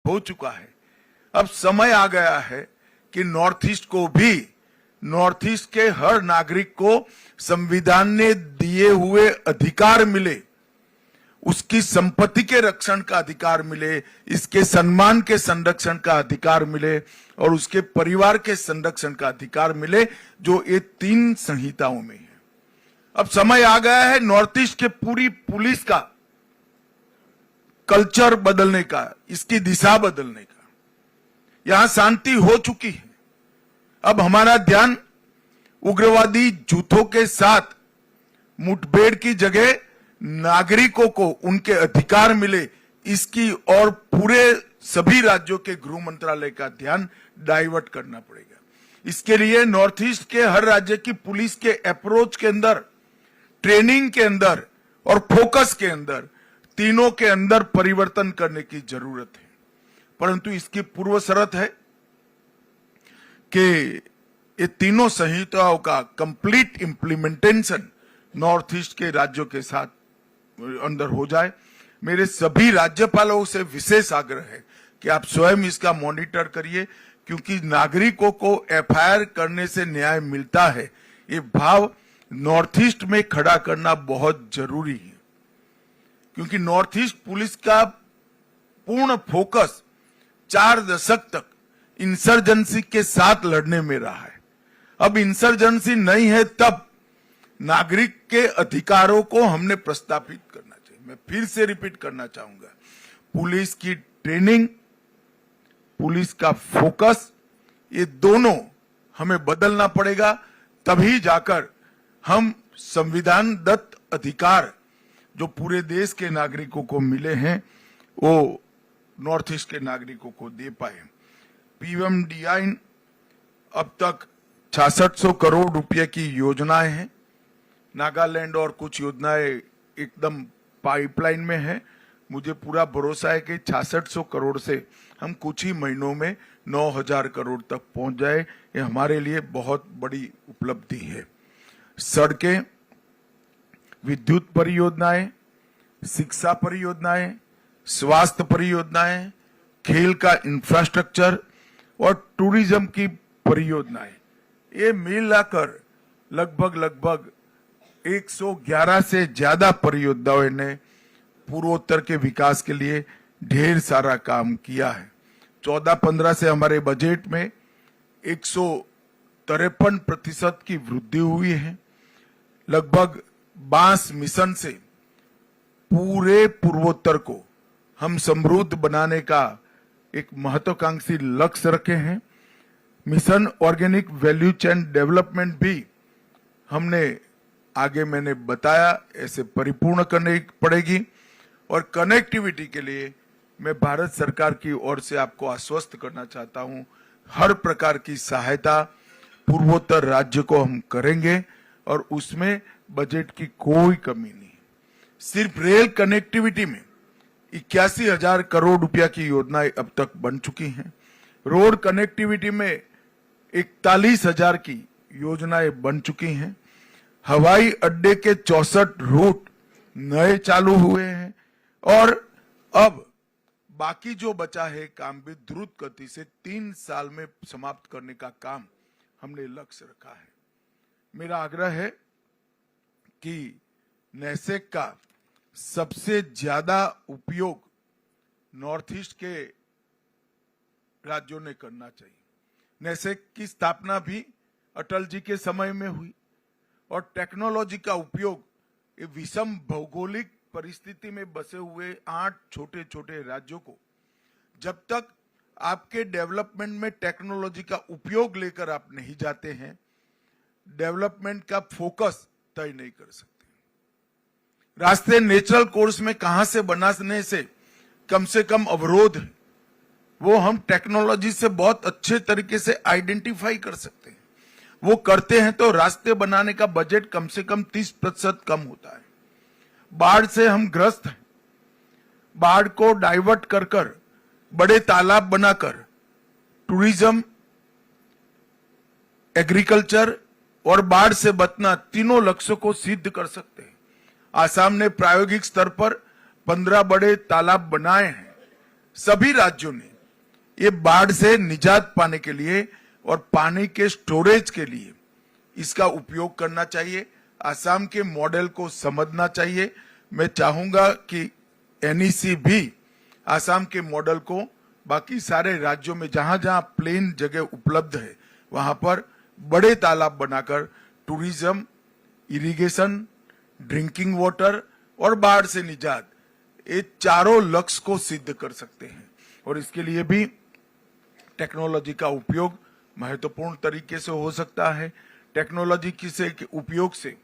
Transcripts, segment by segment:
हो चुका है। अब समय आ गया है कि नॉर्थ ईस्ट को भी, नॉर्थ ईस्ट के हर नागरिक को संविधान ने दिए हुए अधिकार मिले, उसकी संपत्ति के रक्षण का अधिकार मिले, इसके सम्मान के संरक्षण का अधिकार मिले और उसके परिवार के संरक्षण का अधिकार मिले, जो ये 3 संहिताओं में है। अब समय आ गया है नॉर्थ ईस्ट के पूरी पुलिस का कल्चर बदलने का, इसकी दिशा बदलने का। यहां शांति हो चुकी है। अब हमारा ध्यान उग्रवादी जुथों के साथ मुठभेड़ की जगह नागरिकों को उनके अधिकार मिले, इसकी और पूरे सभी राज्यों के गृह मंत्रालय का ध्यान डाइवर्ट करना पड़ेगा। इसके लिए नॉर्थ ईस्ट के हर राज्य की पुलिस के अप्रोच के अंदर, ट्रेनिंग के अंदर और फोकस के अंदर, तीनों के अंदर परिवर्तन करने की जरूरत है। परंतु इसकी पूर्व शर्त है कि ये तीनों संहिताओं का कंप्लीट इंप्लीमेंटेशन नॉर्थ ईस्ट के राज्यों के साथ अंदर हो जाए। मेरे सभी राज्यपालों से विशेष आग्रह है कि आप स्वयं इसका मॉनिटर करिए, क्योंकि नागरिकों को एफआईआर करने से न्याय मिलता है, ये भाव नॉर्थ ईस्ट में खड़ा करना बहुत जरूरी है। क्योंकि नॉर्थ ईस्ट पुलिस का पूर्ण फोकस 4 दशक तक इंसर्जेंसी के साथ लड़ने में रहा है। अब इंसर्जेंसी नहीं है, तब नागरिक के अधिकारों को हमने प्रस्थापित करना चाहिए। मैं फिर से रिपीट करना चाहूंगा, पुलिस की ट्रेनिंग, पुलिस का फोकस, ये दोनों हमें बदलना पड़ेगा, तभी जाकर हम संविधान दत्त अधिकार जो पूरे देश के नागरिकों को मिले हैं वो नॉर्थ ईस्ट के नागरिकों को दे पाए। पीएमडीआई अब तक 6600 करोड़ रुपए की योजनाएं हैं। नागालैंड और कुछ योजनाएं एकदम पाइपलाइन में है। मुझे पूरा भरोसा है कि 6600 करोड़ से हम कुछ ही महीनों में 9000 करोड़ तक पहुंच जाए। ये हमारे लिए बहुत बड़ी उपलब्धि है। सड़कें, विद्युत परियोजनाएं, शिक्षा परियोजनाएं, स्वास्थ्य परियोजनाएं, खेल का इंफ्रास्ट्रक्चर और टूरिज्म की परियोजनाएं, ये मिलाकर लगभग 111 से ज्यादा परियोजनाओं ने पूर्वोत्तर के विकास के लिए ढेर सारा काम किया है। 14-15 से हमारे बजट में 153% की वृद्धि हुई है। लगभग 22 मिशन से पूरे पूर्वोत्तर को हम समृद्ध बनाने का एक महत्वाकांक्षी लक्ष्य रखे हैं। Mission organic value chain development भी हमने आगे मैंने बताया ऐसे परिपूर्ण करनी पड़ेगी। और कनेक्टिविटी के लिए मैं भारत सरकार की ओर से आपको आश्वस्त करना चाहता हूं, हर प्रकार की सहायता पूर्वोत्तर राज्य को हम करेंगे और उसमें बजट की कोई कमी नहीं। सिर्फ रेल कनेक्टिविटी में 81,000 करोड़ रुपया की योजनाएं अब तक बन चुकी हैं। रोड कनेक्टिविटी में 41,000 की योजनाएं बन चुकी हैं। हवाई अड्डे के 64 रूट नए चालू हुए हैं और अब बाकी जो बचा है काम भी द्रुत गति से 3 साल में समाप्त करने का काम हमने लक्ष्य रखा है। मेरा आग्रह है कि नेसेक का सबसे ज्यादा उपयोग नॉर्थ ईस्ट के राज्यों ने करना चाहिए। नेसेक की स्थापना भी अटल जी के समय में हुई और टेक्नोलॉजी का उपयोग विषम भौगोलिक परिस्थिति में बसे हुए 8 छोटे छोटे राज्यों को, जब तक आपके डेवलपमेंट में टेक्नोलॉजी का उपयोग लेकर आप नहीं जाते हैं, डेवलपमेंट का फोकस तय नहीं कर सकते। रास्ते नेचुरल कोर्स में कहां से बनाने से कम अवरोध है, वो हम टेक्नोलॉजी से बहुत अच्छे तरीके से आइडेंटिफाई कर सकते हैं। वो करते हैं तो रास्ते बनाने का बजट कम से कम 30% कम होता है। बाढ़ से हम ग्रस्त हैं, बाढ़ को डाइवर्ट कर बड़े तालाब बनाकर टूरिज्म, एग्रीकल्चर और बाढ़ से बचना तीनों लक्ष्यों को सिद्ध कर सकते हैं। आसाम ने प्रायोगिक स्तर पर 15 बड़े तालाब बनाए हैं। सभी राज्यों ने ये बाढ़ से निजात पाने के लिए और पानी के स्टोरेज के लिए इसका उपयोग करना चाहिए। असम के मॉडल को समझना चाहिए। मैं चाहूंगा कि एनईसी भी असम के मॉडल को बाकी सारे राज्यों में जहां जहां प्लेन जगह उपलब्ध है वहां पर बड़े तालाब बनाकर टूरिज्म, इरिगेशन, ड्रिंकिंग वाटर और बाढ़ से निजात, ये चारों लक्ष्य को सिद्ध कर सकते हैं। और इसके लिए भी टेक्नोलॉजी का उपयोग महत्वपूर्ण तरीके से हो सकता है। टेक्नोलॉजी के उपयोग से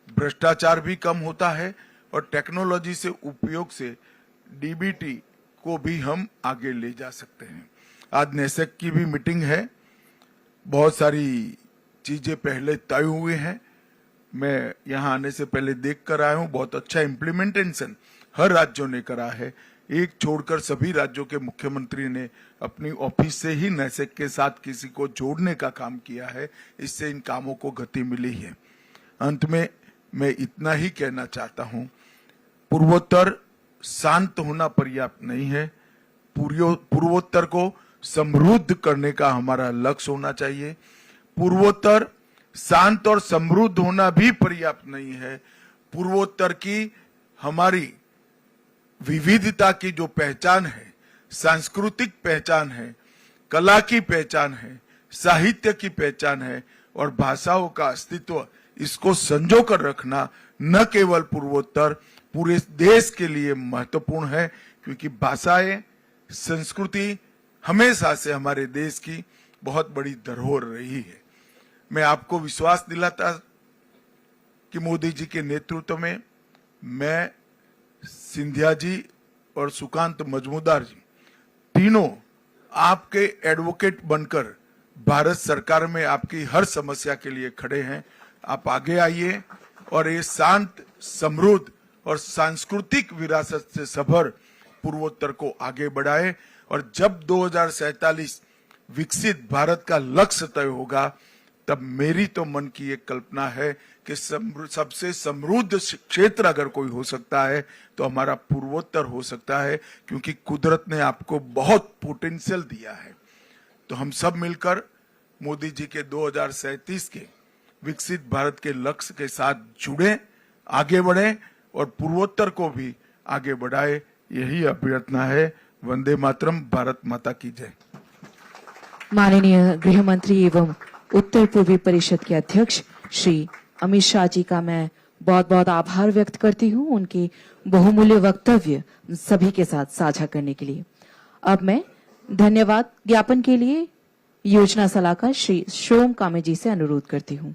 भ्रष्टाचार भी कम होता है और टेक्नोलॉजी से उपयोग से डीबीटी को भी हम आगे ले जा सकते हैं। आज नेसेक की भी मीटिंग है, बहुत सारी चीजें पहले तय हुई हैं। मैं यहाँ आने से पहले देख कर आया हूँ, बहुत अच्छा इम्प्लीमेंटेशन हर राज्यों ने करा है। एक छोड़कर सभी राज्यों के मुख्यमंत्री ने अपनी ऑफिस से ही नेसेक के साथ किसी को जोड़ने का काम किया है। इससे इन कामों को गति मिली है। अंत में मैं इतना ही कहना चाहता हूँ, पूर्वोत्तर शांत होना पर्याप्त नहीं है। पूर्वोत्तर को समृद्ध करने का हमारा लक्ष्य होना चाहिए। पूर्वोत्तर शांत और समृद्ध होना भी पर्याप्त नहीं है। पूर्वोत्तर की हमारी विविधता की जो पहचान है, सांस्कृतिक पहचान है, कला की पहचान है, साहित्य की पहचान है और भाषाओं का अस्तित्व, इसको संजो कर रखना न केवल पूर्वोत्तर पूरे देश के लिए महत्वपूर्ण है, क्योंकि भाषाएं, संस्कृति हमेशा से हमारे देश की बहुत बड़ी धरोहर रही है। मैं आपको विश्वास दिलाता कि मोदी जी के नेतृत्व में मैं, सिंधिया जी और सुकांत मजमूदार जी तीनों आपके एडवोकेट बनकर भारत सरकार में आपकी हर समस्या के लिए खड़े हैं। आप आगे आइए और ये शांत, समृद्ध और सांस्कृतिक विरासत से सभर पूर्वोत्तर को आगे बढ़ाए। और जब 2047 विकसित भारत का लक्ष्य तय होगा, तब मेरी तो मन की एक कल्पना है कि सबसे समृद्ध क्षेत्र अगर कोई हो सकता है तो हमारा पूर्वोत्तर हो सकता है, क्योंकि कुदरत ने आपको बहुत पोटेंशियल दिया है। तो हम सब मिलकर मोदी जी के 2037 के विकसित भारत के लक्ष्य के साथ जुड़े, आगे बढ़े और पूर्वोत्तर को भी आगे बढ़ाए, यही अभ्यर्थना है। वंदे मातरम, भारत माता की जय। माननीय गृह मंत्री एवं उत्तर पूर्वी परिषद के अध्यक्ष श्री अमित शाह जी का मैं बहुत बहुत आभार व्यक्त करती हूं, उनके बहुमूल्य वक्तव्य सभी के साथ साझा करने के लिए। अब मैं धन्यवाद ज्ञापन के लिए योजना सलाहकार श्री शोम कामे जी से अनुरोध करती हूं।